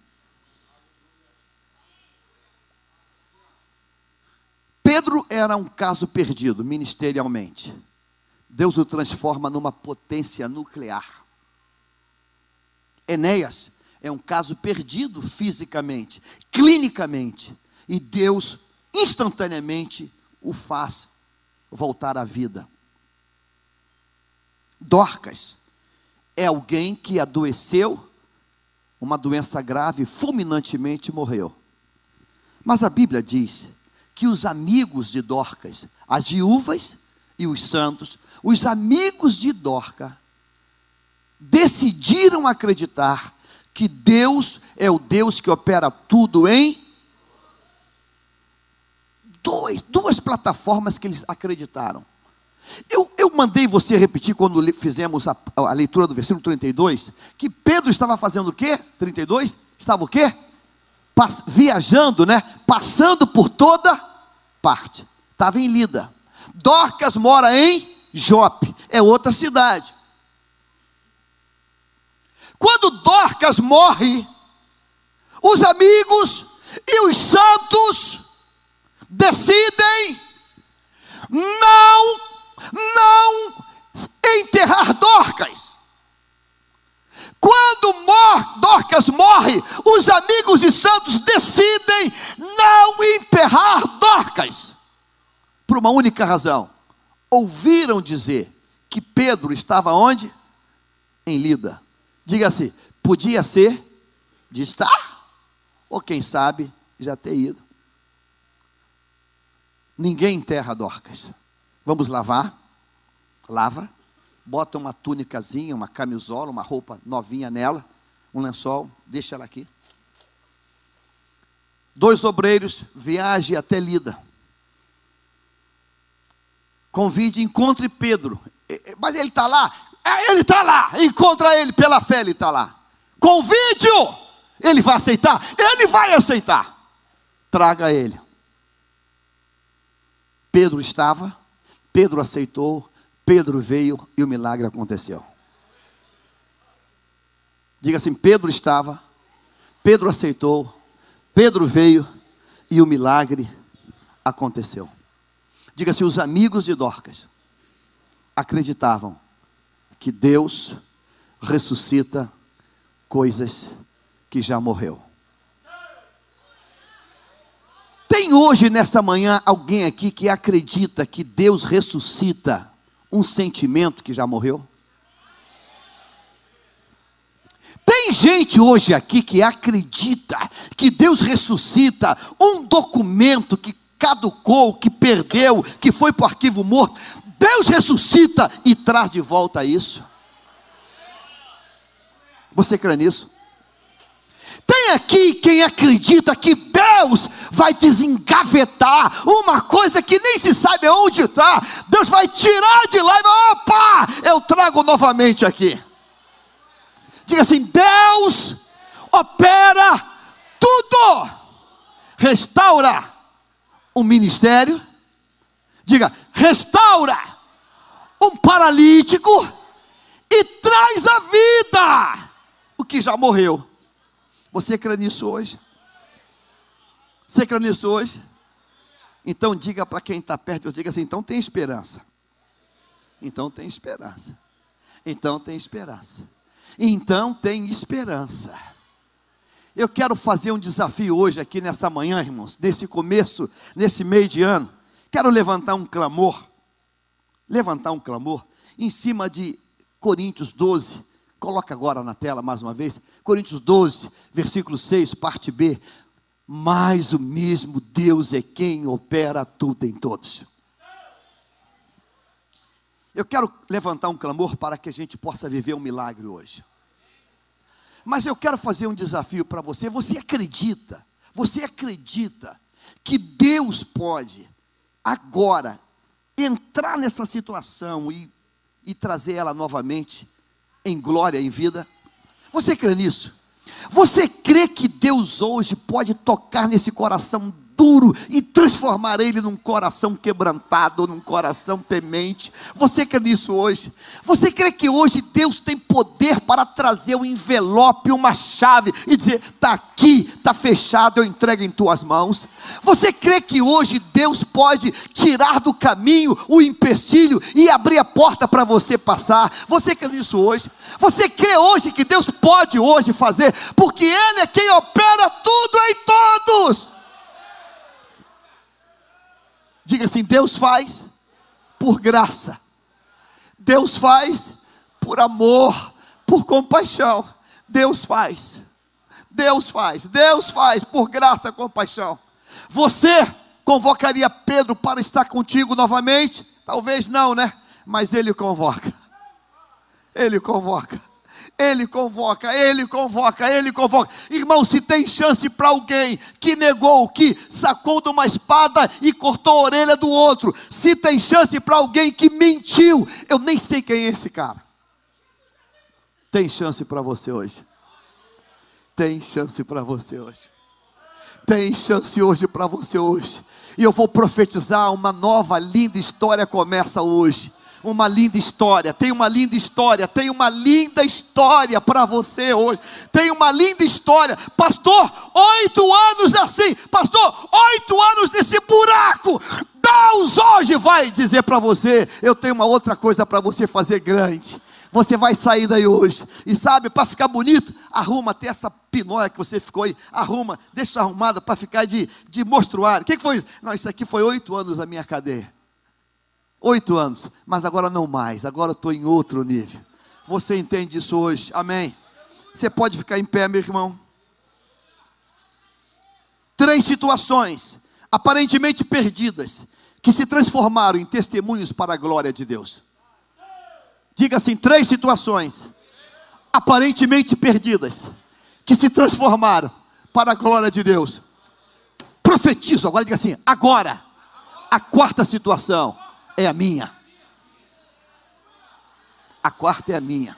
Pedro era um caso perdido ministerialmente. Deus o transforma numa potência nuclear. Enéas é um caso perdido fisicamente, clinicamente, e Deus instantaneamente o faz voltar à vida. Dorcas é alguém que adoeceu, uma doença grave, fulminantemente morreu. Mas a Bíblia diz que os amigos de Dorcas, as viúvas e os santos, os amigos de Dorcas, decidiram acreditar que Deus é o Deus que opera tudo em duas plataformas que eles acreditaram. Eu mandei você repetir quando fizemos a leitura do versículo 32, que Pedro estava fazendo o quê? 32, estava o quê? Viajando, né? Passando por toda parte. Estava em Lida. Dorcas mora em Jope, é outra cidade. Quando Dorcas morre, os amigos e os santos decidem não enterrar Dorcas. Quando Dorcas morre, os amigos e santos decidem não enterrar Dorcas, por uma única razão: ouviram dizer que Pedro estava onde? Em Lida. Diga assim: podia ser de estar, ou quem sabe já ter ido. Ninguém enterra Dorcas. Vamos lavar, lava, bota uma túnicazinha, uma camisola, uma roupa novinha nela, um lençol, deixa ela aqui. 2 obreiros, viaje até Lida. Convide, encontre Pedro. Mas ele está lá? Ele está lá, encontra ele, pela fé ele está lá. Convide-o, Ele vai aceitar? Ele vai aceitar. Traga ele. Pedro estava, Pedro aceitou, Pedro veio e o milagre aconteceu. Diga assim: Pedro estava, Pedro aceitou, Pedro veio e o milagre aconteceu. Diga assim: os amigos de Dorcas acreditavam que Deus ressuscita coisas que já morreu. Tem hoje, nesta manhã, alguém aqui que acredita que Deus ressuscita um sentimento que já morreu? Tem gente hoje aqui que acredita que Deus ressuscita um documento que caducou, que perdeu, que foi para o arquivo morto. Deus ressuscita e traz de volta isso. Você crê nisso? Tem aqui quem acredita que Deus vai desengavetar uma coisa que nem se sabe onde está. Deus vai tirar de lá e vai, opa, eu trago novamente aqui. Diga assim: Deus opera tudo. Restaura um ministério. Diga: restaura um paralítico e traz a vida o que já morreu. Você crê nisso hoje? Você crê nisso hoje? Então diga para quem está perto, diga assim: então tem esperança. Então tem esperança. Então tem esperança. Então tem esperança. Eu quero fazer um desafio hoje aqui nessa manhã, irmãos, nesse começo, nesse meio de ano. Quero levantar um clamor em cima de Coríntios 12. Coloca agora na tela mais uma vez, Coríntios 12, versículo 6, parte B. Mas o mesmo Deus é quem opera tudo em todos. Eu quero levantar um clamor para que a gente possa viver um milagre hoje. Mas eu quero fazer um desafio para você. Você acredita que Deus pode agora entrar nessa situação e trazer ela novamente em glória, em vida? Você crê nisso? Você crê que Deus hoje pode tocar nesse coração duro e transformar ele num coração quebrantado, num coração temente? Você crê nisso hoje? Você crê que hoje Deus tem poder para trazer um envelope, uma chave e dizer: está aqui, está fechado, eu entrego em tuas mãos? Você crê que hoje Deus pode tirar do caminho o empecilho e abrir a porta para você passar? Você crê nisso hoje? Você crê hoje que Deus pode hoje fazer, porque Ele é quem opera tudo em todos? Diga assim: Deus faz por graça, Deus faz por amor, por compaixão. Deus faz por graça, compaixão. Você convocaria Pedro para estar contigo novamente? Talvez não, né? Mas Ele convoca. Irmão, se tem chance para alguém que negou, que sacou de uma espada e cortou a orelha do outro, se tem chance para alguém que mentiu, eu nem sei quem é esse cara. Tem chance para você hoje. Tem chance para você hoje. Tem chance hoje para você hoje. E eu vou profetizar: uma nova, linda história começa hoje. Uma linda história, tem uma linda história para você hoje. Tem uma linda história. Pastor, 8 anos assim, pastor, 8 anos nesse buraco. Deus hoje vai dizer para você: eu tenho uma outra coisa para você fazer grande. Você vai sair daí hoje. E sabe, para ficar bonito, arruma até essa pinóia que você ficou aí. Arruma, deixa arrumada para ficar de monstruário. O que foi isso? Não, isso aqui foi 8 anos a minha cadeia. 8 anos, mas agora não mais, agora eu estou em outro nível. Você entende isso hoje? Amém? Você pode ficar em pé, meu irmão. 3 situações aparentemente perdidas, que se transformaram em testemunhos para a glória de Deus. Diga assim: 3 situações aparentemente perdidas, que se transformaram para a glória de Deus. Profetizo, agora diga assim: agora, a 4ª situação é a minha. A 4ª é a minha.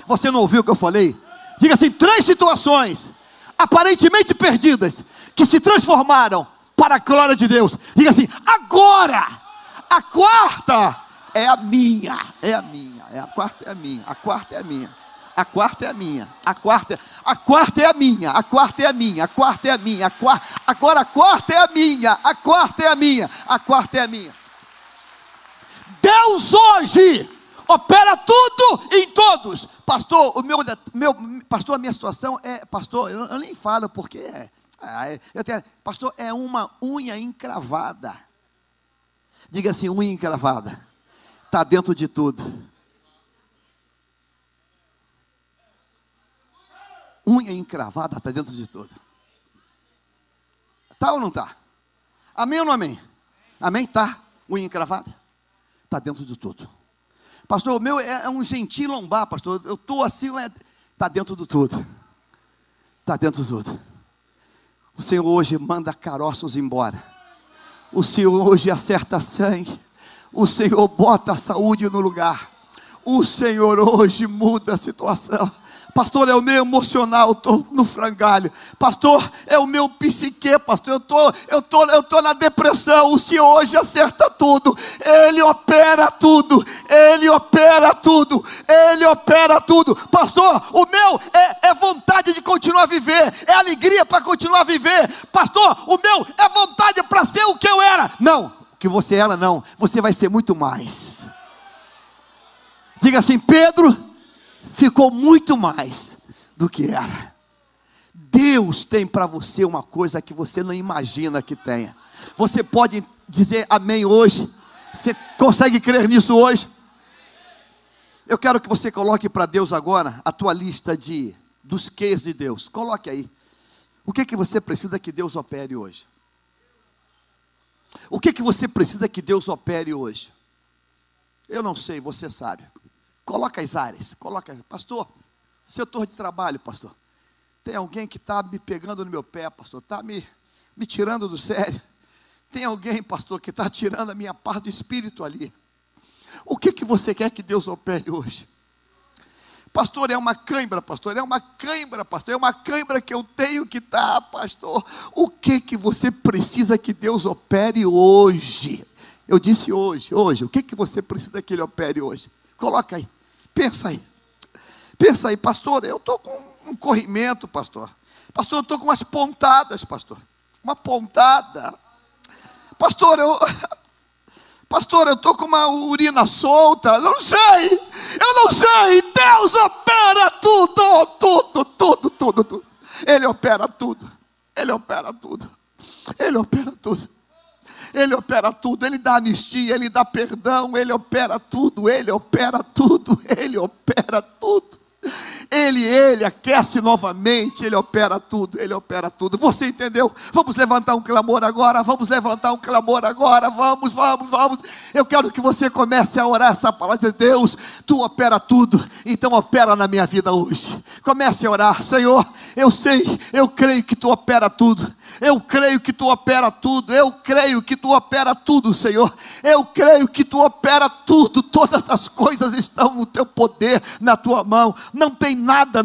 Você não ouviu o que eu falei? Diga assim: 3 situações aparentemente perdidas, que se transformaram para a glória de Deus. Diga assim: agora, a quarta é a minha, a quarta é a minha, a quarta é a minha, a quarta é a minha, a quarta é a minha, a quarta é a minha, a quarta é a minha, agora a quarta é a minha, a quarta é a minha, a quarta é a minha. Deus hoje opera tudo em todos. Pastor, pastor, a minha situação é, pastor, eu nem falo porque pastor, é uma unha encravada. Diga assim: unha encravada está dentro de tudo. Unha encravada está dentro de tudo. Está ou não está? Amém ou não amém? Amém? Está. Unha encravada está dentro de tudo. Pastor, o meu é um gentil lombar, pastor. Eu estou assim, está dentro de tudo. Está dentro de tudo. O Senhor hoje manda caroços embora. O Senhor hoje acerta sangue. O Senhor bota a saúde no lugar. O Senhor hoje muda a situação. Pastor, é o meu emocional, estou no frangalho. Pastor, é o meu psique, pastor, eu tô na depressão. O Senhor hoje acerta tudo. Ele opera tudo. Ele opera tudo. Ele opera tudo. Pastor, o meu é vontade de continuar a viver. É alegria para continuar a viver. Pastor, o meu é vontade para ser o que eu era. Não, o que você era não. Você vai ser muito mais. Diga assim: Pedro ficou muito mais do que era. Deus tem para você uma coisa que você não imagina que tenha. Você pode dizer amém hoje? Você consegue crer nisso hoje? Eu quero que você coloque para Deus agora a tua lista dos quês de Deus. Coloque aí. O que você precisa que Deus opere hoje? O que você precisa que Deus opere hoje? Eu não sei, você sabe. Coloca as áreas, pastor, setor de trabalho, pastor, tem alguém que está me pegando no meu pé, pastor, está me tirando do sério, tem alguém, pastor, que está tirando a minha paz do espírito ali. O que você quer que Deus opere hoje? Pastor, é uma cãibra, pastor, é uma cãibra, pastor, é uma cãibra que eu tenho que estar, pastor. O que você precisa que Deus opere hoje? Eu disse hoje, o que você precisa que Ele opere hoje? Coloca aí, pensa aí, pastor, eu estou com um corrimento, pastor, eu estou com umas pontadas, pastor, uma pontada, pastor, eu estou com uma urina solta, eu não sei, Deus opera tudo, Ele opera tudo, Ele opera tudo. Ele dá anistia, Ele dá perdão, Ele opera tudo. Ele aquece novamente, Ele opera tudo. Você entendeu? Vamos levantar um clamor agora, vamos. Eu quero que você comece a orar essa palavra, dizer: Deus, Tu opera tudo, então opera na minha vida hoje. Comece a orar: Senhor, eu creio que Tu opera tudo. Eu creio que Tu opera tudo, Senhor. Eu creio que Tu opera tudo. Todas as coisas estão no Teu poder, na Tua mão. Não tem nada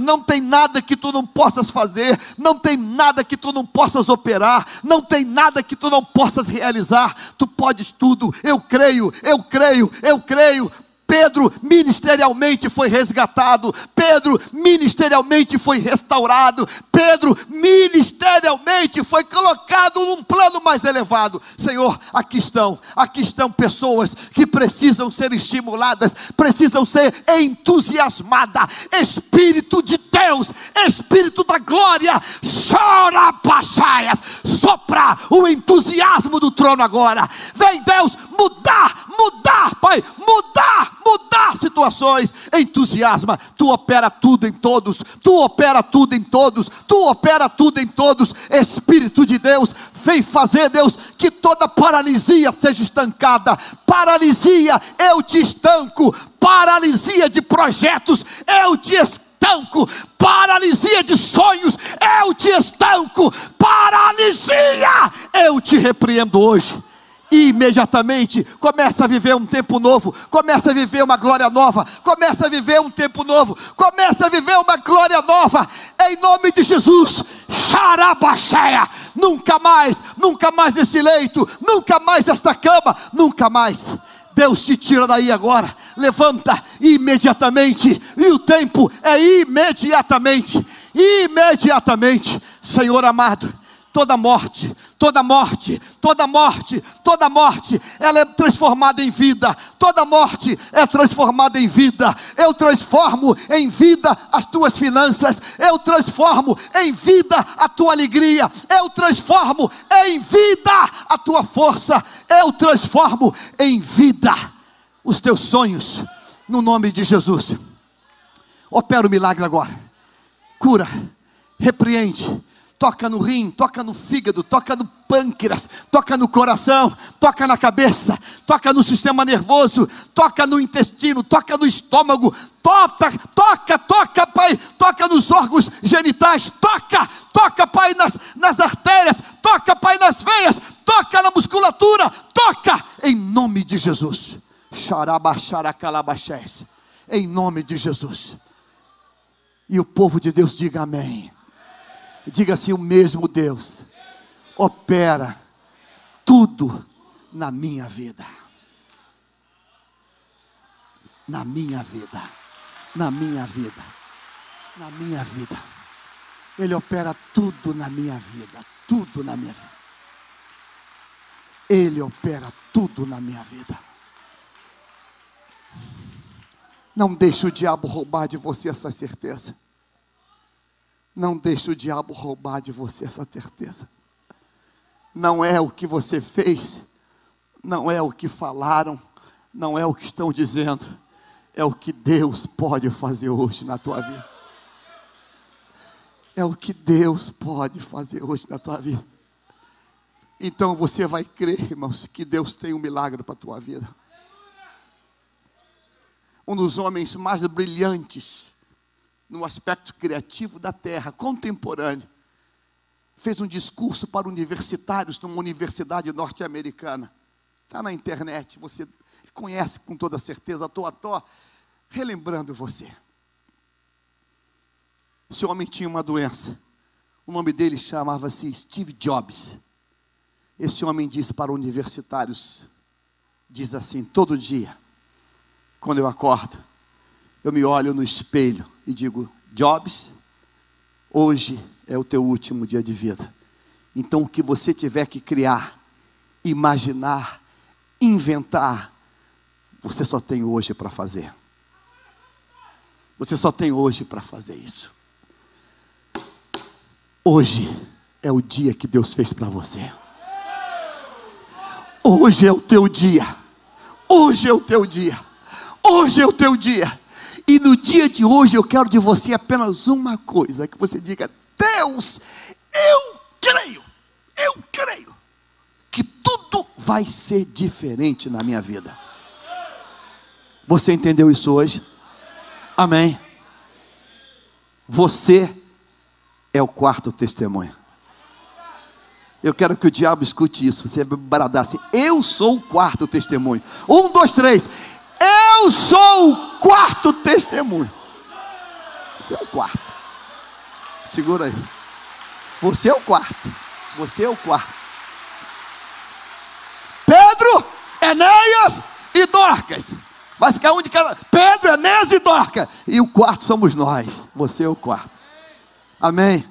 que Tu não possas fazer. Não tem nada que Tu não possas operar. Não tem nada que Tu não possas realizar. Tu podes tudo. Eu creio. Pedro ministerialmente foi resgatado, Pedro ministerialmente foi restaurado, Pedro ministerialmente foi colocado num plano mais elevado. Senhor, aqui estão pessoas que precisam ser estimuladas, precisam ser entusiasmadas. Espírito de Deus, Espírito da glória, chora pachaias, sopra o entusiasmo do trono agora. Vem Deus mudar, Pai, mudar situações. Entusiasma. Tu opera tudo em todos. Espírito de Deus, vem fazer, Deus, que toda paralisia seja estancada. Paralisia, eu te estanco. Paralisia de projetos, eu te estanco. Paralisia de sonhos, eu te estanco. Paralisia, eu te repreendo hoje. imediatamente começa a viver um tempo novo, começa a viver uma glória nova, começa a viver um tempo novo, começa a viver uma glória nova, em nome de Jesus. Xarabaxéia, nunca mais esse leito, nunca mais esta cama, nunca mais. Deus te tira daí agora, levanta imediatamente, e o tempo é imediatamente, Senhor amado. Toda morte, ela é transformada em vida. Toda morte é transformada em vida. Eu transformo em vida as tuas finanças. Eu transformo em vida a tua alegria. Eu transformo em vida a tua força. Eu transformo em vida os teus sonhos, no nome de Jesus. Opera o milagre agora. Cura, repreende. Toca no rim, toca no fígado, toca no pâncreas, toca no coração, toca na cabeça, toca no sistema nervoso, toca no intestino, toca no estômago, toca, Pai, toca nos órgãos genitais, toca, Pai, nas artérias, toca, Pai, nas veias, toca na musculatura, toca, em nome de Jesus. Xarabaxaracalabaxés, em nome de Jesus. E o povo de Deus diga amém. Diga assim: o mesmo Deus opera tudo na minha vida. Na minha vida. Na minha vida. Na minha vida. Ele opera tudo na minha vida. Tudo na minha vida. Ele opera tudo na minha vida. Não deixe o diabo roubar de você essa certeza. Não deixe o diabo roubar de você essa certeza. Não é o que você fez, não é o que falaram, não é o que estão dizendo, é o que Deus pode fazer hoje na tua vida. É o que Deus pode fazer hoje na tua vida. Então você vai crer, irmãos, que Deus tem um milagre para a tua vida. Um dos homens mais brilhantes no aspecto criativo da terra, contemporâneo, fez um discurso para universitários numa universidade norte-americana. Está na internet, você conhece com toda certeza, estou relembrando você. Esse homem tinha uma doença, o nome dele chamava-se Steve Jobs. Esse homem disse para universitários, diz assim: todo dia, quando eu acordo, eu me olho no espelho e digo: Jobs, hoje é o teu último dia de vida. Então o que você tiver que criar, imaginar, inventar, você só tem hoje para fazer. Você só tem hoje para fazer isso. Hoje é o dia que Deus fez para você. Hoje é o teu dia. Hoje é o teu dia. Hoje é o teu dia. E no dia de hoje eu quero de você apenas uma coisa: que você diga: Deus, eu creio que tudo vai ser diferente na minha vida. Você entendeu isso hoje? Amém? Você é o quarto testemunho. Eu quero que o diabo escute isso. Você vai bradar assim: eu sou o quarto testemunho. 1, 2, 3. Eu sou o quarto testemunho. Você é o quarto. Segura aí. Você é o quarto. Você é o quarto. Pedro, Enéas e Dorcas. Vai ficar um de cada. Pedro, Enéas e Dorcas. E o quarto somos nós. Você é o quarto. Amém.